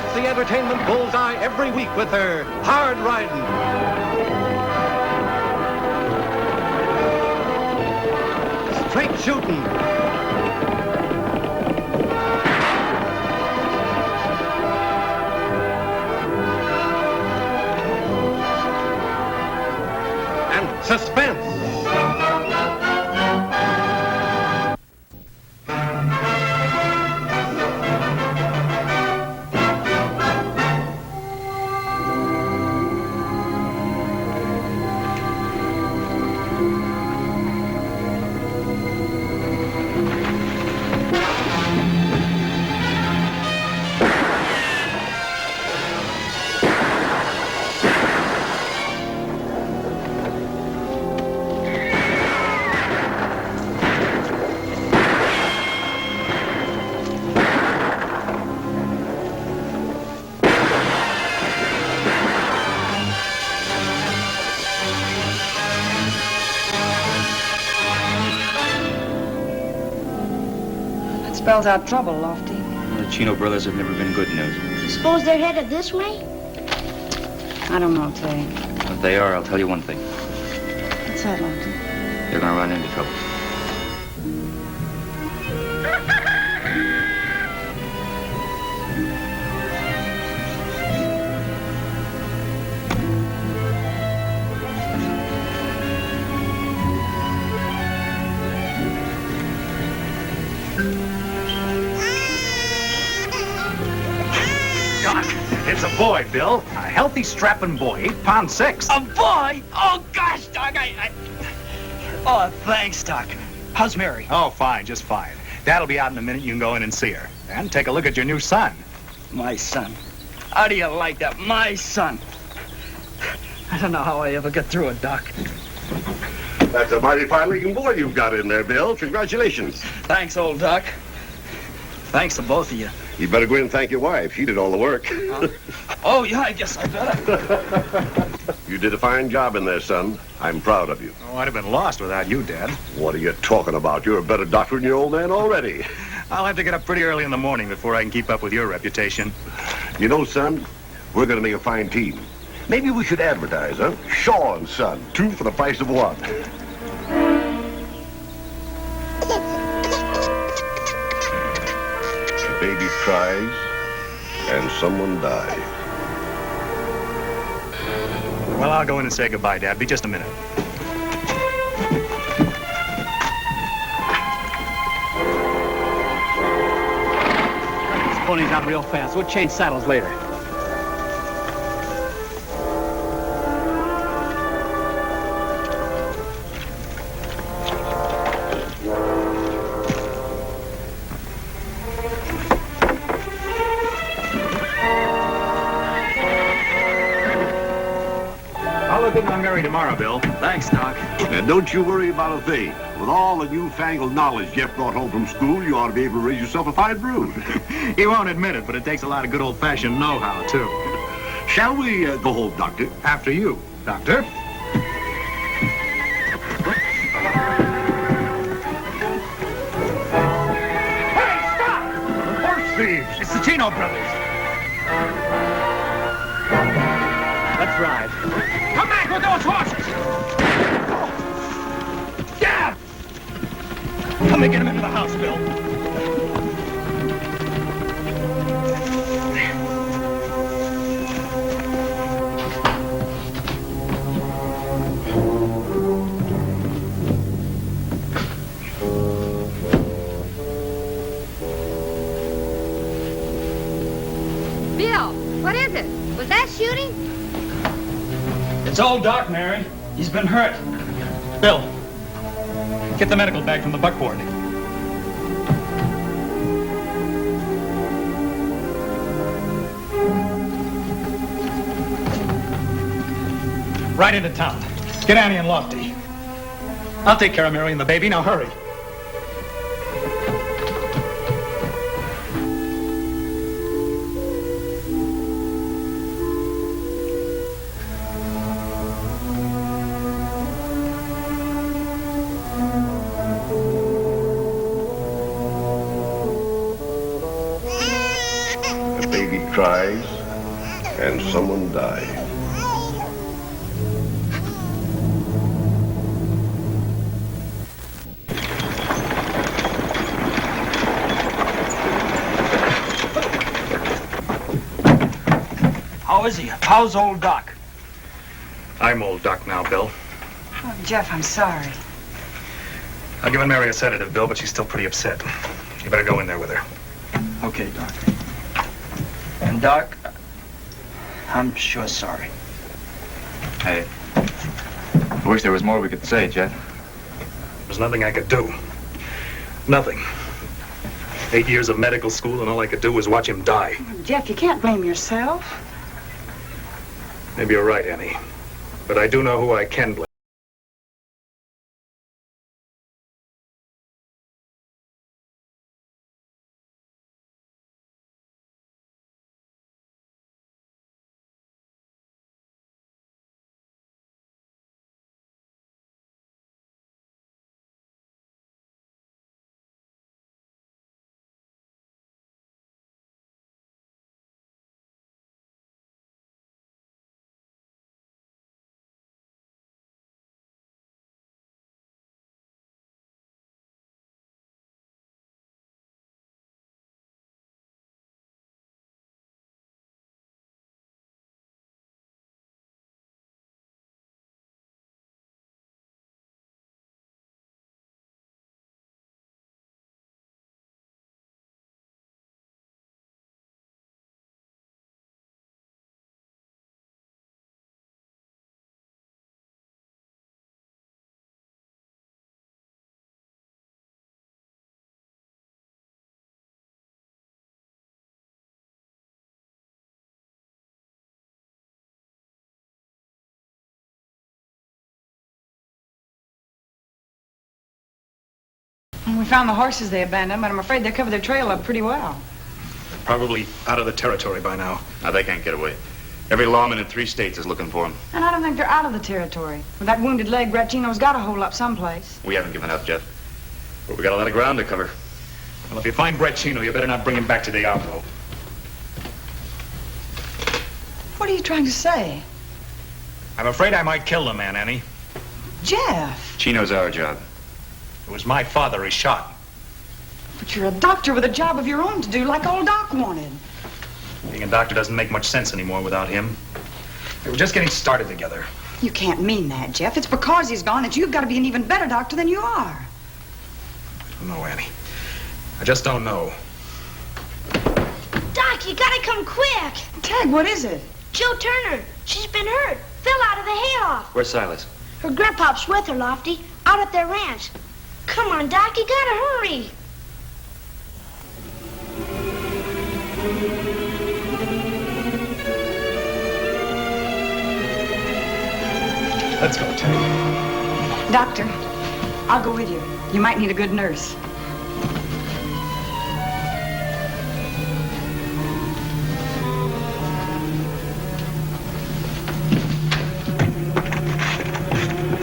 hits the entertainment bullseye every week with her hard riding. Straight shooting. And suspense. Spells out trouble, Lofty. Well, the Chino brothers have never been good news. Suppose they're headed this way? I don't know, Tay. If they are, I'll tell you one thing. What's that, Lofty? They're gonna run into trouble. It's a boy, Bill. A healthy, strapping boy, 8 pounds 6. A boy? Oh, gosh, Doc, Oh, thanks, Doc. How's Mary? Oh, fine, just fine. Dad'll be out in a minute. You can go in and see her. And take a look at your new son. My son. How do you like that? My son. I don't know how I ever get through it, Doc. That's a mighty fine-looking boy you've got in there, Bill. Congratulations. Thanks, old Doc. Thanks to both of you. You better go in and thank your wife. She did all the work. Oh, yeah, I guess I better. You did a fine job in there, son. I'm proud of you. Oh, I'd have been lost without you, Dad. What are you talking about? You're a better doctor than your old man already. I'll have to get up pretty early in the morning before I can keep up with your reputation. You know, son, we're going to make a fine team. Maybe we should advertise, huh? Shaw and Son, 2 for the price of 1. A baby cries, and someone dies. Well, I'll go in and say goodbye, Dad. Be just a minute. This pony's out real fast. We'll change saddles later. I'm married tomorrow, Bill. Thanks, Doc. And don't you worry about a thing. With all the newfangled knowledge Jeff brought home from school, you ought to be able to raise yourself a fine brood. He won't admit it, but it takes a lot of good old-fashioned know-how, too. Shall we go home, Doctor? After you, Doctor. Hey, stop! Horse thieves! It's the Chino brothers. Let's ride. Come back with those horses! Yeah! Come and get him into the house, Bill. Bill, what is it? Was that shooting? It's old Doc, Mary. He's been hurt. Bill, get the medical bag from the buckboard. Right into town. Get Annie and Lofty. I'll take care of Mary and the baby. Now hurry. baby cries and someone dies. How is he? How's old Doc? I'm old Doc now, Bill. Oh, Jeff, I'm sorry. I've given Mary a sedative, Bill, but she's still pretty upset. You better go in there with her. Okay, Doc. And Doc, I'm sure sorry. Hey, I wish there was more we could say, Jeff. There's nothing I could do. Nothing. 8 years of medical school, and all I could do was watch him die. Jeff, you can't blame yourself. Maybe you're right, Annie. But I do know who I can blame. We found the horses they abandoned, but I'm afraid they covered their trail up pretty well. Probably out of the territory by now. Now, they can't get away. Every lawman in 3 states is looking for them. And I don't think they're out of the territory. With that wounded leg, Braccino's got to hole up someplace. We haven't given up, Jeff. But we got a lot of ground to cover. Well, if you find Braccino, you better not bring him back to Diablo. What are you trying to say? I'm afraid I might kill the man, Annie. Jeff! Chino's our job. It was my father he shot. But you're a doctor with a job of your own to do, like old Doc wanted. Being a doctor doesn't make much sense anymore without him. They were just getting started together. You can't mean that, Jeff. It's because he's gone that you've got to be an even better doctor than you are. I don't know, Annie. I just don't know. Doc, you gotta come quick. Tag, what is it? Jill Turner, she's been hurt. Fell out of the hayloft. Where's Silas? Her grandpop's with her, Lofty, out at their ranch. Come on, Doc, you gotta hurry. Let's go, Tag. Doctor, I'll go with you. You might need a good nurse.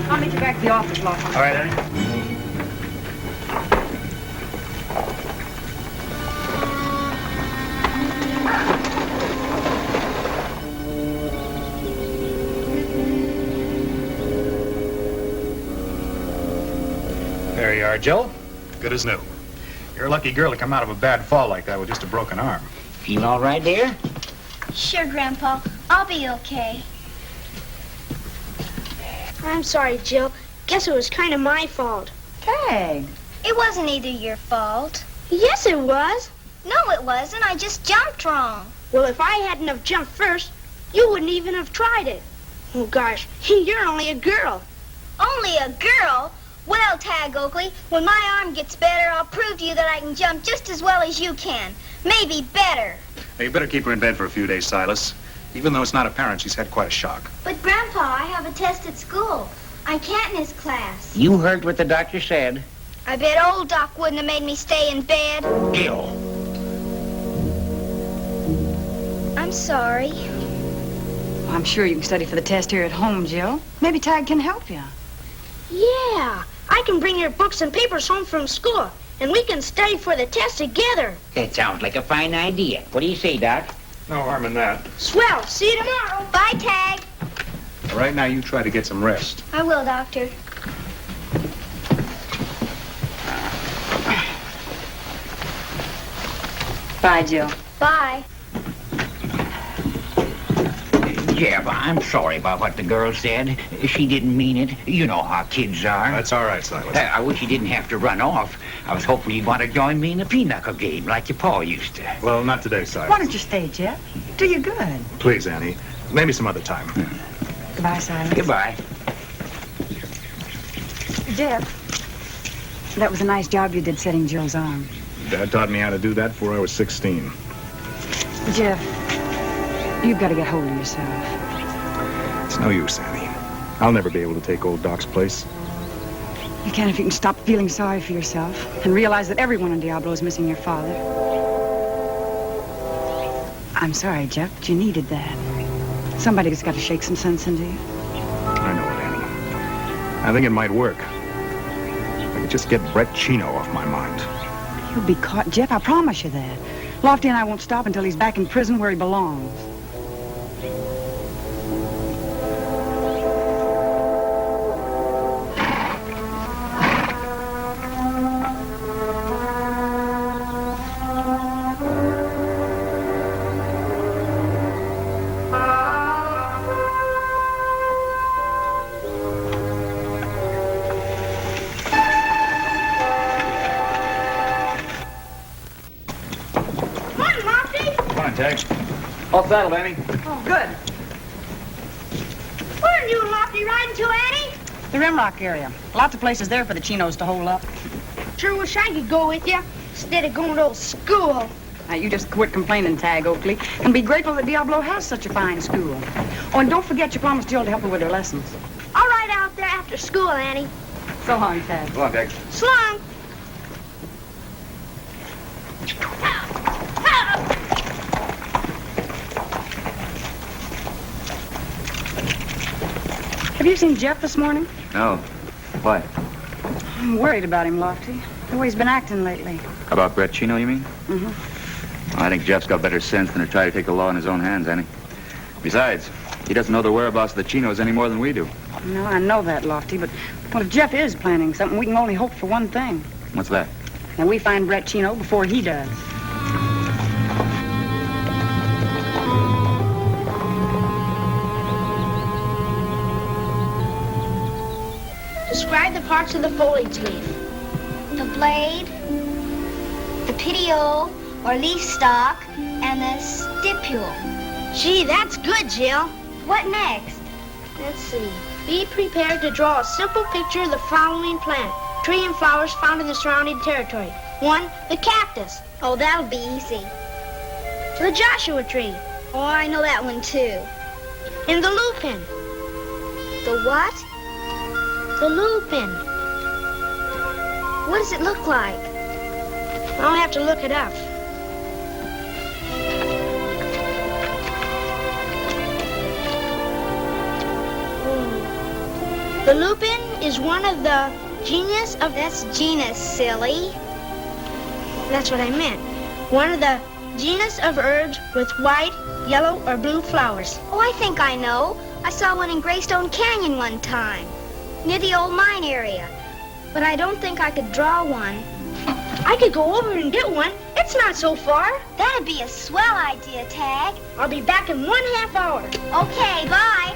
I'll meet you back at the office, Lofty. All right, Annie. There you are, Jill. Good as new. You're a lucky girl to come out of a bad fall like that with just a broken arm. Feel all right, dear? Sure, Grandpa. I'll be okay. I'm sorry, Jill. Guess it was kind of my fault. Tag. It wasn't either your fault. Yes, it was. No, it wasn't. I just jumped wrong. Well, if I hadn't have jumped first, you wouldn't even have tried it. Oh, gosh, you're only a girl. Only a girl? Well, Tag Oakley, when my arm gets better, I'll prove to you that I can jump just as well as you can. Maybe better. Hey, you better keep her in bed for a few days, Silas. Even though it's not apparent, she's had quite a shock. But, Grandpa, I have a test at school. I can't miss class. You heard what the doctor said. I bet old Doc wouldn't have made me stay in bed. Jill. I'm sorry. Well, I'm sure you can study for the test here at home, Jill. Maybe Tag can help you. Yeah, I can bring your books and papers home from school, and we can study for the test together. That sounds like a fine idea. What do you say, Doc? No harm in that. Swell. See you tomorrow. Bye, Tag. Right now, you try to get some rest. I will, Doctor. Bye, Jill. Bye. Jeff, I'm sorry about what the girl said. She didn't mean it. You know how kids are. That's all right, Silas. I wish you didn't have to run off. I was hoping you'd want to join me in a pinochle game like your pa used to. Well, not today, Silas. Why don't you stay, Jeff? Do you good. Please, Annie. Maybe some other time. Goodbye, Silas. Goodbye. Jeff, that was a nice job you did setting Jill's arm. Dad taught me how to do that before I was 16. Jeff, you've got to get hold of yourself. It's no use, Annie. I'll never be able to take old Doc's place. You can if you can stop feeling sorry for yourself and realize that everyone in Diablo is missing your father. I'm sorry, Jeff, but you needed that. Somebody's got to shake some sense into you. I know it, Annie. I think it might work. If I could just get Brett Chino off my mind. He'll be caught, Jeff, I promise you that. Lofty and I won't stop until he's back in prison where he belongs. All settled, Annie. Oh, good. Where are you and Lofty riding to, Annie? The Rimrock area. Lots of places there for the Chinos to hold up. Sure wish I could go with you instead of going to old school. Now, you just quit complaining, Tag Oakley, and be grateful that Diablo has such a fine school. Oh, and don't forget you promised Jill to help her with her lessons. I'll ride out there after school, Annie. So long, Tag. Go on, Dick. So long. Have you seen Jeff this morning? No. Why? I'm worried about him, Lofty. The way he's been acting lately. About Brett Chino, you mean? Mm-hmm. Well, I think Jeff's got better sense than to try to take the law in his own hands, Annie. Besides, he doesn't know the whereabouts of the Chinos any more than we do. No, I know that, Lofty, but well, if Jeff is planning something, we can only hope for one thing. What's that? And we find Brett Chino before he does. Describe the parts of the foliage leaf. The blade, the petiole, or leaf stalk, and the stipule. Gee, that's good, Jill. What next? Let's see. Be prepared to draw a simple picture of the following plant, tree, and flowers found in the surrounding territory. 1, the cactus. Oh, that'll be easy. The Joshua tree. Oh, I know that one too. And the lupin. The what? The lupin. What does it look like? I'll have to look it up. The lupin is one of the genus of... That's genus, silly. That's what I meant. One of the genus of herbs with white, yellow, or blue flowers. Oh, I think I know. I saw one in Greystone Canyon one time, near the old mine area. But I don't think I could draw one. I could go over and get one. It's not so far. That'd be a swell idea, Tag. I'll be back in 1/2 hour. Okay, bye.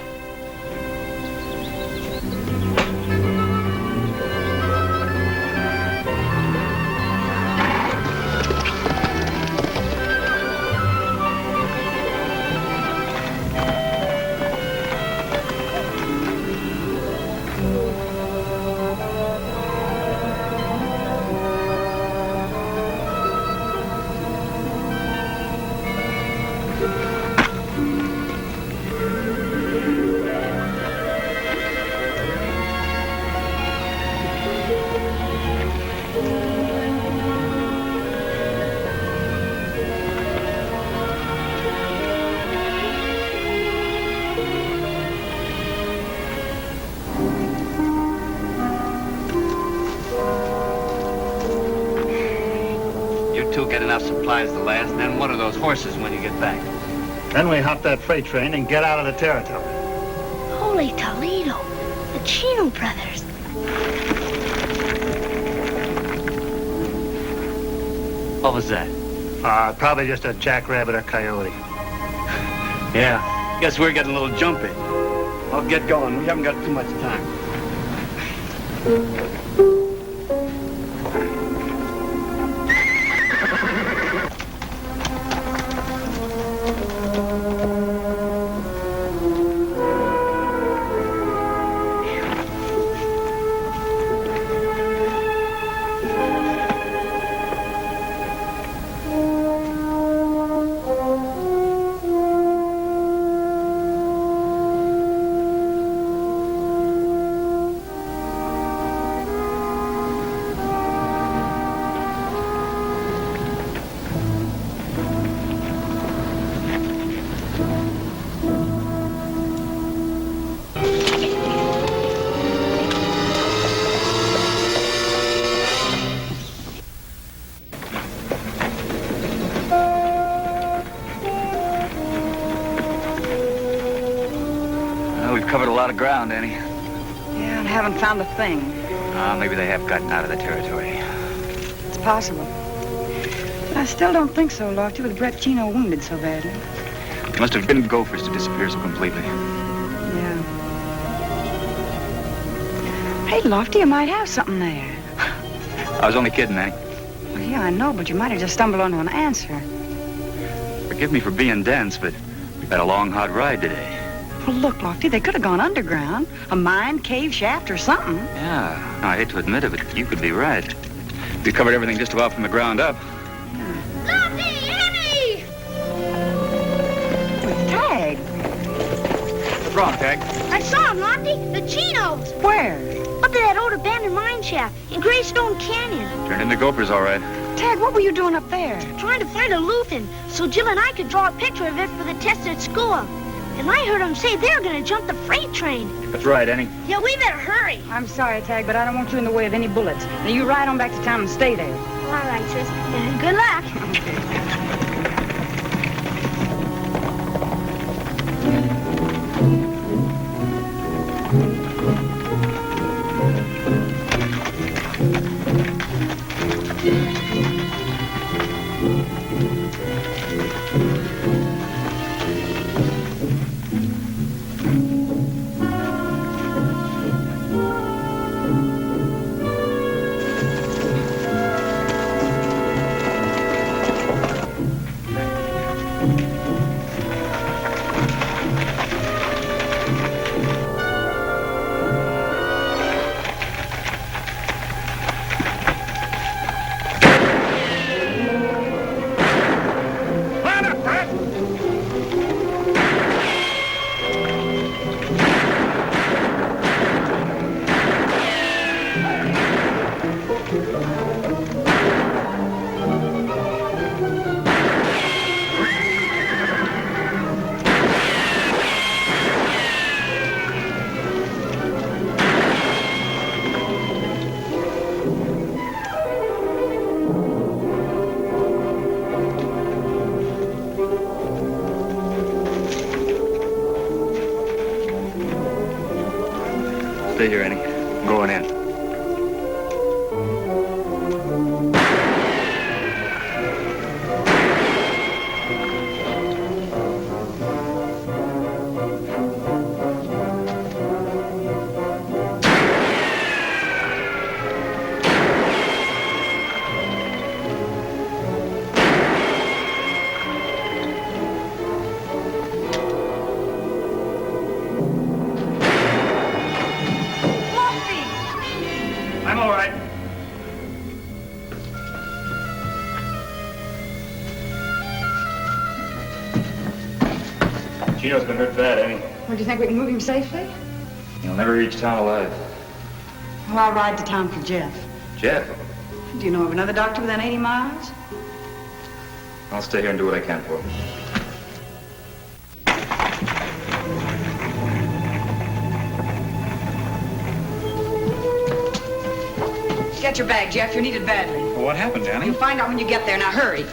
Get enough supplies to last, and then what are those horses when you get back? Then we hop that freight train and get out of the territory. Holy Toledo, the Chino brothers. What was that? Probably just a jackrabbit or coyote. Yeah, guess we're getting a little jumpy. I'll get going. We haven't got too much time. Covered a lot of ground, Annie. Yeah, and haven't found a thing. Maybe they have gotten out of the territory. It's possible. But I still don't think so, Lofty, with Brett Chino wounded so badly. It must have been gophers to disappear so completely. Yeah. Hey, Lofty, you might have something there. I was only kidding, Annie. Well, yeah, I know, but you might have just stumbled onto an answer. Forgive me for being dense, but we've had a long, hot ride today. Well, look, Lofty, they could have gone underground. A mine, cave, shaft, or something. Yeah. No, I hate to admit it, but you could be right. We covered everything just about from the ground up. Lofty, Annie! Tag. What's wrong, Tag? I saw him, Lofty. The Chinos. Where? Up at that old abandoned mine shaft in Greystone Canyon. Turned into gophers, all right. Tag, what were you doing up there? Trying to find a lufin so Jill and I could draw a picture of it for the test at school. And I heard them say they're going to jump the freight train. That's right, Annie. Yeah, we better hurry. I'm sorry, Tag, but I don't want you in the way of any bullets. Now, you ride on back to town and stay there. All right, sis. Good luck. Stay here, Annie. I'm going in. I'm all right. Chino's been hurt bad, Annie. Well, do you think we can move him safely? He'll never reach town alive. Well, I'll ride to town for Jeff. Jeff? Do you know of another doctor within 80 miles? I'll stay here and do what I can for him. Get your bag, Jeff. You're needed badly. Well, what happened, Annie? You'll find out when you get there. Now, hurry.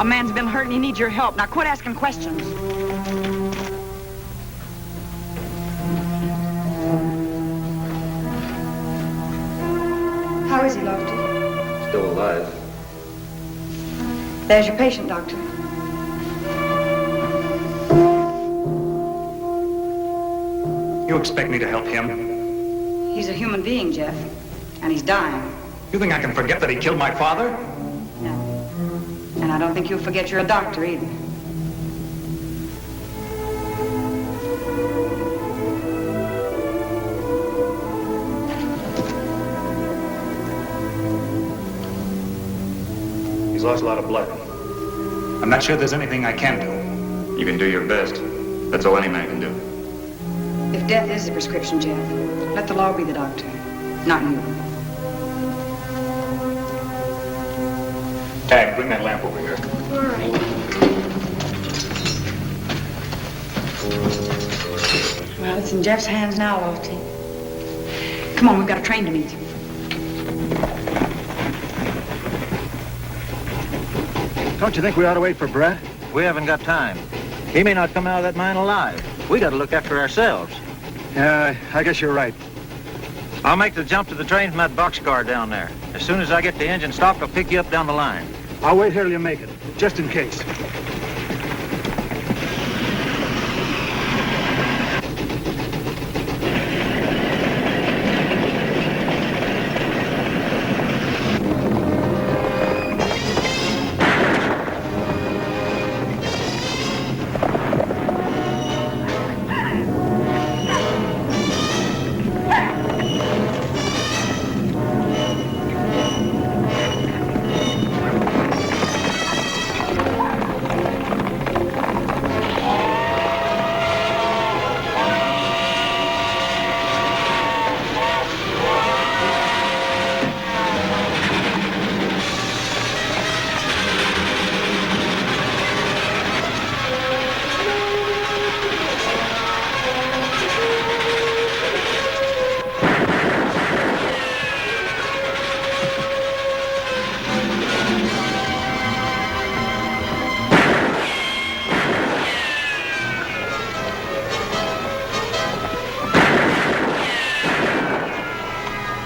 A man's been hurt and he needs your help. Now quit asking questions. How is he, Lofty? Still alive. There's your patient, Doctor. You expect me to help him? He's a human being, Jeff, and he's dying. You think I can forget that he killed my father? No. And I don't think you'll forget you're a doctor either. He's lost a lot of blood. I'm not sure there's anything I can do. You can do your best. That's all any man can do. If death is the prescription, Jeff, let the law be the doctor, not you. Tag, bring that lamp over here. All right. Well, it's in Jeff's hands now, Lofty. Come on, we've got a train to meet. Don't you think we ought to wait for Brett? We haven't got time. He may not come out of that mine alive. We got to look after ourselves. Yeah, I guess you're right. I'll make the jump to the train from that boxcar down there. As soon as I get the engine stopped, I'll pick you up down the line. I'll wait here till you make it, just in case.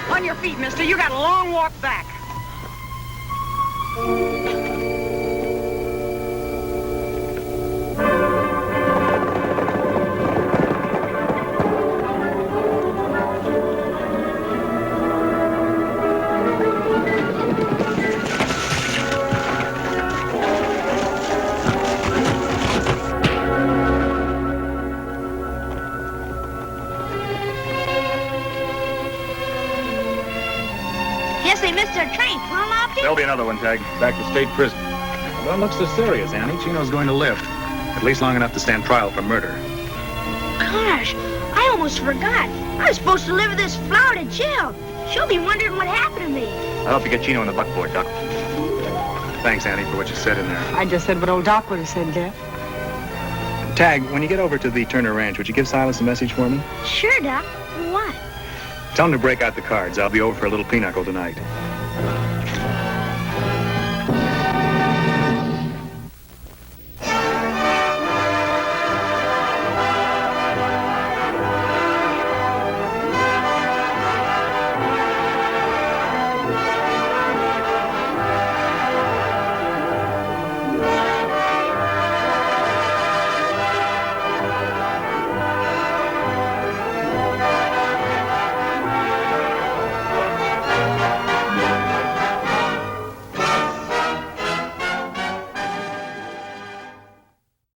On your feet, mister. You got a long walk back. Guess they missed their train, huh, Lofty? There'll be another one, Tag. Back to state prison. Don't look so serious, Annie. Chino's going to live. At least long enough to stand trial for murder. Gosh, I almost forgot. I was supposed to live with this Florida Jill. She'll be wondering what happened to me. I'll help you get Chino in the buckboard, Doc. Thanks, Annie, for what you said in there. I just said what old Doc would have said, Jeff. Tag, when you get over to the Turner Ranch, would you give Silas a message for me? Sure, Doc. What? Tell him to break out the cards. I'll be over for a little pinochle tonight.